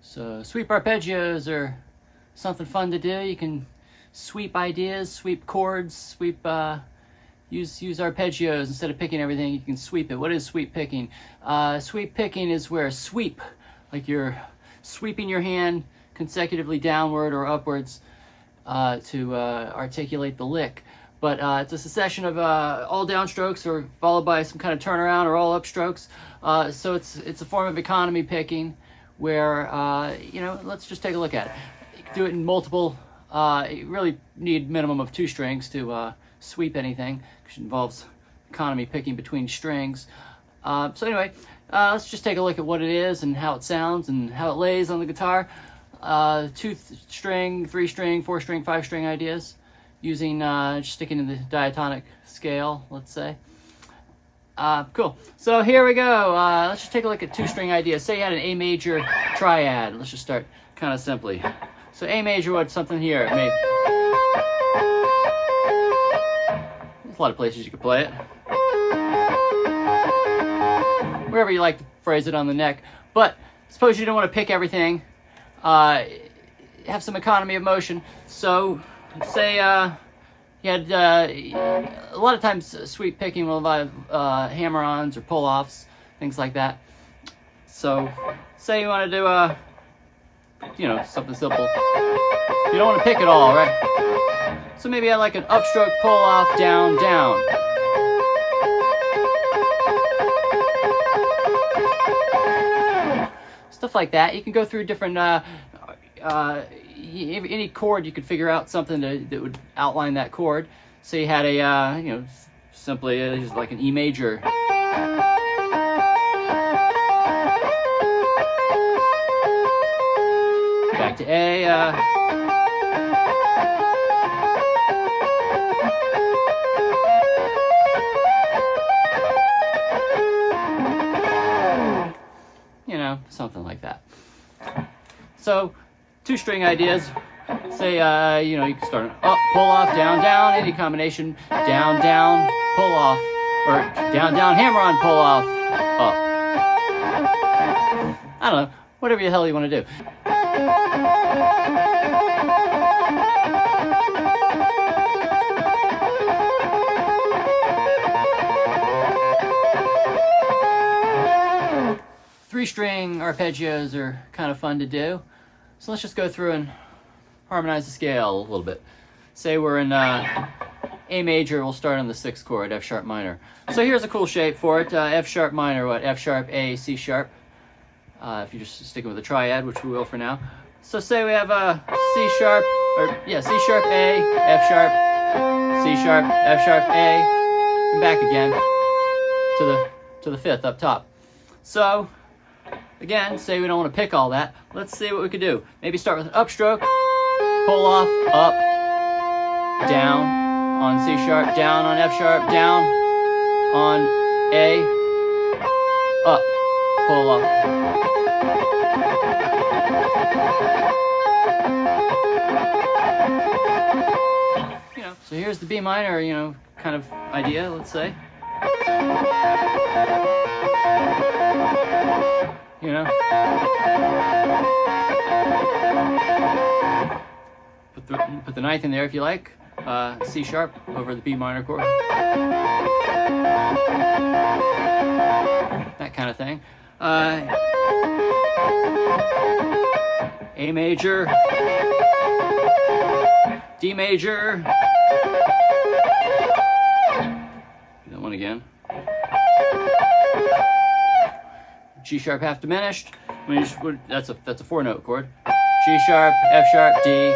So sweep arpeggios are something fun to do. You can sweep ideas, sweep chords, sweep use arpeggios instead of picking everything. You can sweep it. What is sweep picking? Sweep picking is where sweep, like you're sweeping your hand consecutively downward or upwards to articulate the lick. But it's a succession of all downstrokes or followed by some kind of turnaround or all upstrokes. So it's a form of economy picking where, let's just take a look at it. You can do it in multiple, you really need minimum of 2 strings to sweep anything, because it involves economy picking between strings. So anyway, let's just take a look at what it is and how it sounds and how it lays on the guitar. 2-string, 3-string, 4-string, 5-string ideas using, just sticking in the diatonic scale, let's say. Cool. So here we go. Let's just take a look at 2-string ideas. Say you had an A major triad. Let's just start kind of simply. So A major, what's something here? There's a lot of places you could play it. Wherever you like to phrase it on the neck. But suppose you don't want to pick everything. Have some economy of motion. So say you had a lot of times sweep picking will involve hammer-ons or pull-offs, things like that. So say you want to do something simple. You don't want to pick it all, right? So maybe I like an upstroke, pull-off, down, down. Stuff like that. You can go through different any chord. You could figure out something that would outline that chord. So you had a simply just like an E major. Back to A. Something like that. So 2-string ideas. Say, you can start up, pull off, down, down, any combination, down, down, pull off, or down, down, hammer on, pull off, up. I don't know, whatever the hell you want to do. Three-string arpeggios are kind of fun to do. So let's just go through and harmonize the scale a little bit. Say we're in A major, we'll start on the 6th chord, F sharp minor. So here's a cool shape for it. F sharp minor, F sharp, A, C sharp. If you're just sticking with a triad, which we will for now. So say we have C sharp, C sharp, A, F sharp, C sharp, F sharp, A, and back again to the 5th up top. So again, say we don't want to pick all that. Let's see what we could do. Maybe start with an upstroke, pull off, up, down on C sharp, down on F sharp, down on A, up, pull off. So here's the B minor, kind of idea, let's say. Put the 9th in there if you like. C sharp over the B minor chord. That kind of thing. A major. D major. That one again. G sharp half diminished. That's a 4-note chord. G sharp, F sharp, D,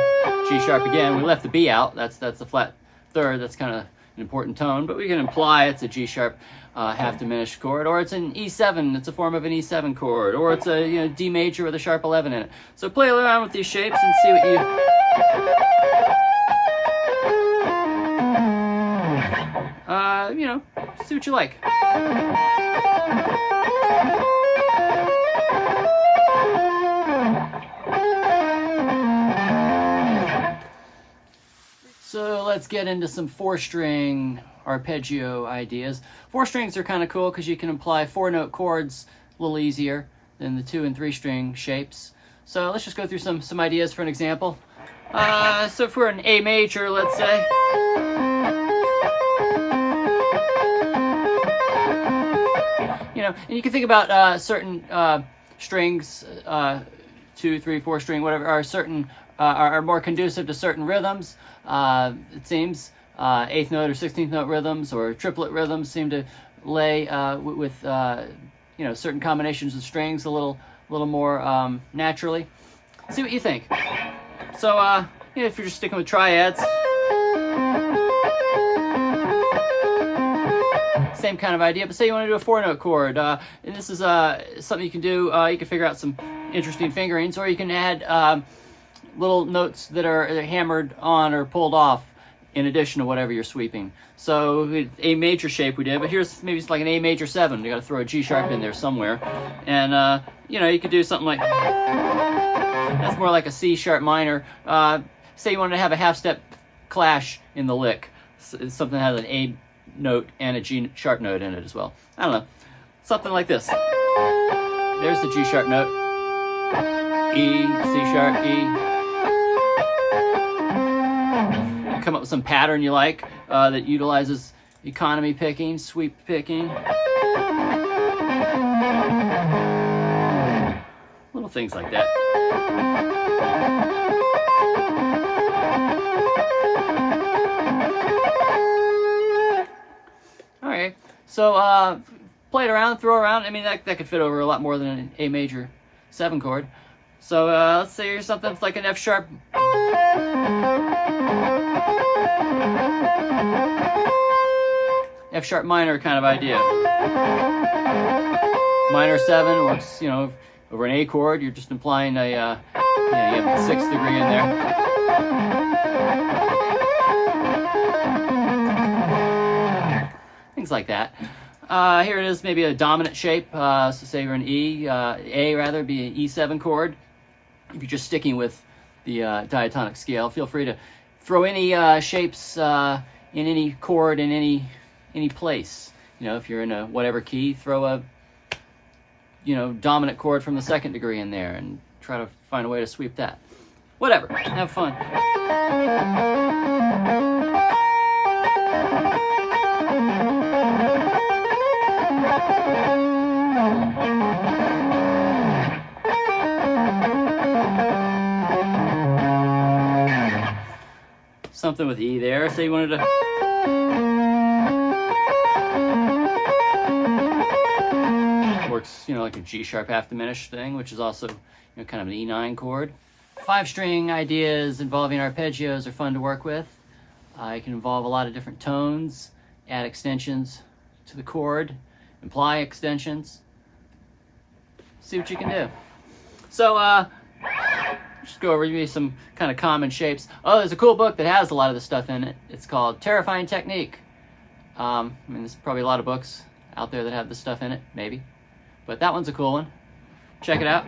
G sharp again. We left the B out. That's the flat 3rd. That's kind of an important tone, but we can imply it's a G sharp half diminished chord, or it's an E7. It's a form of an E7 chord, or it's a D major with a sharp 11 in it. So play around with these shapes and see what see what you like. So let's get into some 4-string arpeggio ideas. 4 strings are kind of cool because you can apply 4-note chords a little easier than the 2 and 3-string shapes. So let's just go through some ideas for an example. So if we're in A major, let's say. You know, and you can think about certain strings, 2, 3, 4 string, whatever, are certain are more conducive to certain rhythms. It seems 8th note or 16th note rhythms or triplet rhythms seem to lay with you know, certain combinations of strings a little more naturally. See what you think. So you know, if you're just sticking with triads, same kind of idea, but say you want to do a 4-note chord, and this is something you can do. You can figure out some interesting fingerings, or you can add little notes that are hammered on or pulled off in addition to whatever you're sweeping. So A major shape we did, but here's maybe it's like an A major 7. You got to throw a G sharp in there somewhere, and you know, you could do something like that's more like a C sharp minor. Say you wanted to have a half-step clash in the lick, something that has an A note and a G sharp note in it as well. I don't know, something like this. There's the G sharp note, E, C sharp, E. Come up with some pattern you like that utilizes economy picking, sweep picking, little things like that. All right, so play it around, throw around. I mean, that could fit over a lot more than an A major 7 chord. So let's say here's something like an F sharp. F sharp minor kind of idea. Minor 7 works, you know, over an A chord. You're just implying a, yeah, you have the 6th degree in there. Things like that. Here it is, maybe a dominant shape. So say you're an E, A rather, be an E7 chord. If you're just sticking with the diatonic scale, feel free to throw any shapes in any chord in any place. You know, if you're in a whatever key, throw a, you know, dominant chord from the 2nd degree in there and try to find a way to sweep that. Whatever, have fun. Something with E there. Say you wanted to. Works, you know, like a G sharp half diminished thing, which is also, you know, kind of an E9 chord. 5-string ideas involving arpeggios are fun to work with. It can involve a lot of different tones, add extensions to the chord, imply extensions. See what you can do. So, just go over maybe some kind of common shapes. Oh, there's a cool book that has a lot of this stuff in it. It's called Terrifying Technique. I mean, there's probably a lot of books out there that have this stuff in it, maybe. But that one's a cool one. Check it out.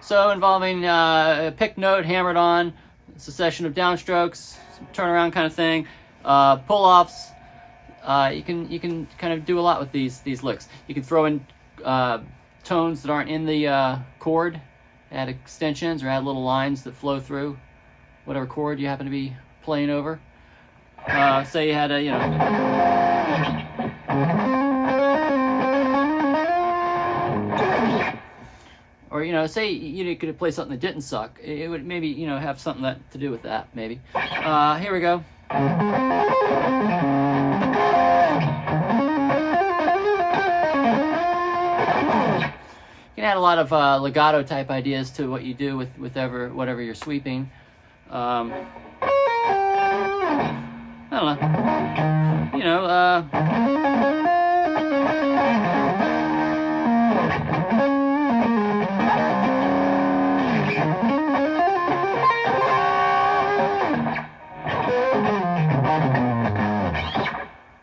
So involving a pick note hammered on, succession of downstrokes, some turnaround kind of thing, pull-offs. You can kind of do a lot with these licks. You can throw in tones that aren't in the chord, add extensions, or add little lines that flow through whatever chord you happen to be playing over. Say you had a, you know, or, you know, say you could play something that didn't suck. It would maybe, you know, have something to do with that, maybe. Here we go. You can add a lot of legato type ideas to what you do with whatever you're sweeping. I don't know. You know,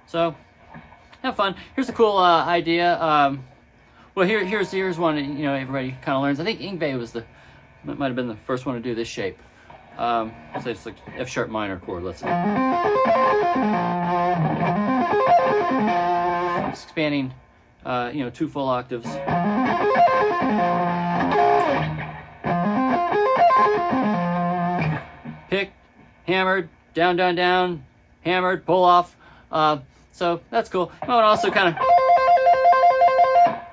so have fun. Here's a cool idea. Well, here's one, you know, everybody kind of learns. I think Yngwie might have been the first one to do this shape. So it's like F sharp minor chord, let's say. It's expanding, you know, 2 full octaves. Picked, hammered, down, down, down, hammered, pull off. So that's cool. I would also kind of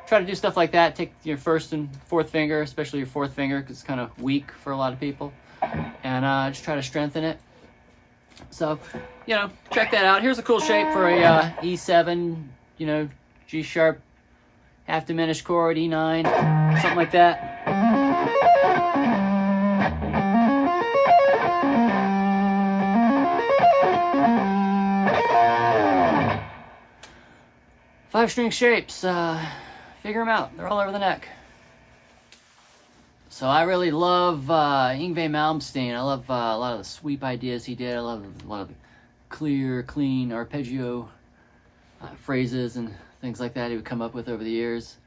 try to do stuff like that. Take your 1st and 4th finger, especially your 4th finger, because it's kind of weak for a lot of people, and just try to strengthen it. So, you know, check that out. Here's a cool shape for a E7, you know, G sharp, half diminished chord, E9, something like that. 5-string shapes, figure them out. They're all over the neck. So I really love Yngwie Malmsteen. I love a lot of the sweep ideas he did. I love a lot of the clear, clean arpeggio phrases and things like that he would come up with over the years.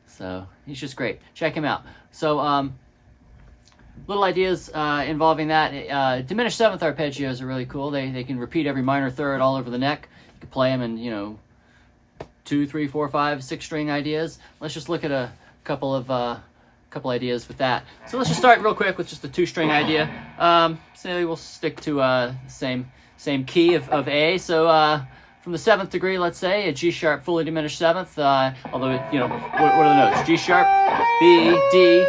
So he's just great. Check him out. So little ideas involving that. Diminished 7th arpeggios are really cool. They can repeat every minor third all over the neck. You can play them in, you know, 2, 3, 4, 5, 6-string ideas. Let's just look at a couple ideas with that. So let's just start real quick with just a 2-string idea. So we'll stick to same key of A. So from the 7th degree, let's say a G sharp fully diminished 7th. Although, you know, what are the notes? G sharp, B, D,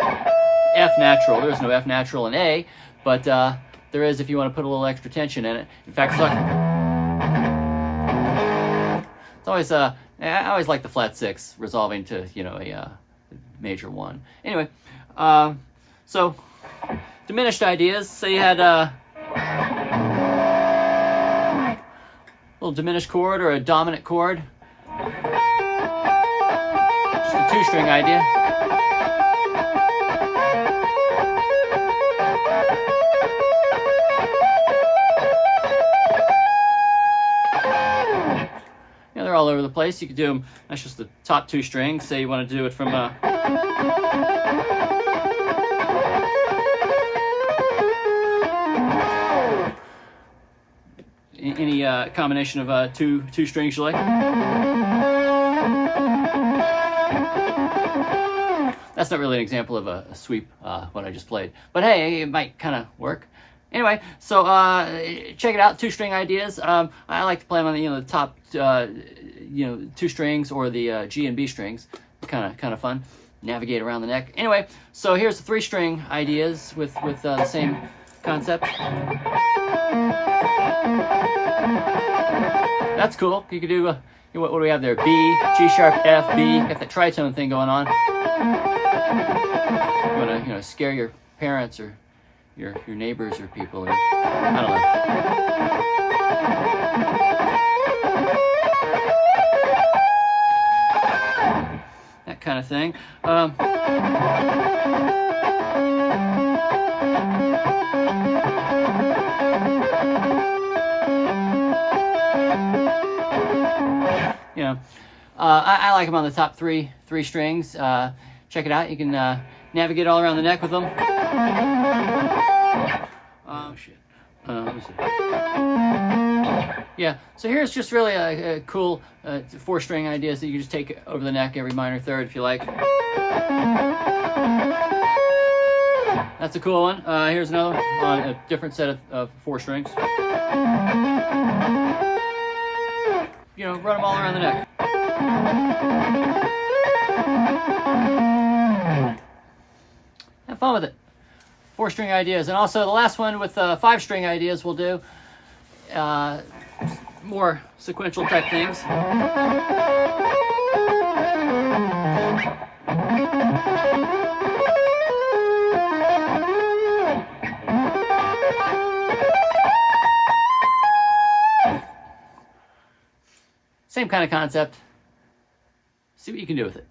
F natural. There's no F natural in A, but there is if you want to put a little extra tension in it. In fact, it's always I always like the flat 6 resolving to, you know, a major 1. Anyway, so diminished ideas. Say you had a little diminished chord or a dominant chord. Just a 2-string idea. They're all over the place. You could do them, that's just the top 2 strings. Say you want to do it from any combination of two strings you like. That's not really an example of a sweep, what I just played. But hey, it might kind of work. Anyway, so check it out. 2-string ideas. I like to play them on the, you know, the top, you know, 2 strings or the G and B strings. Kind of fun. Navigate around the neck. Anyway, so here's the 3-string ideas with the same concept. That's cool. You could do what do we have there? B, G sharp, F, B. Got that tritone thing going on. You want to, you know, scare your parents or your neighbors or people, or I don't know. That kind of thing. You know, I like them on the top three strings. Check it out. You can navigate all around the neck with them. Oh shit. Let me see. Yeah. So here's just really a cool 4-string ideas that you can just take over the neck every minor third if you like. That's a cool one. Here's another on a different set of 4 strings. You know, run them all around the neck. Have fun with it. 4-string ideas. And also the last one with 5-string ideas we'll do. More sequential type things. Same kind of concept. See what you can do with it.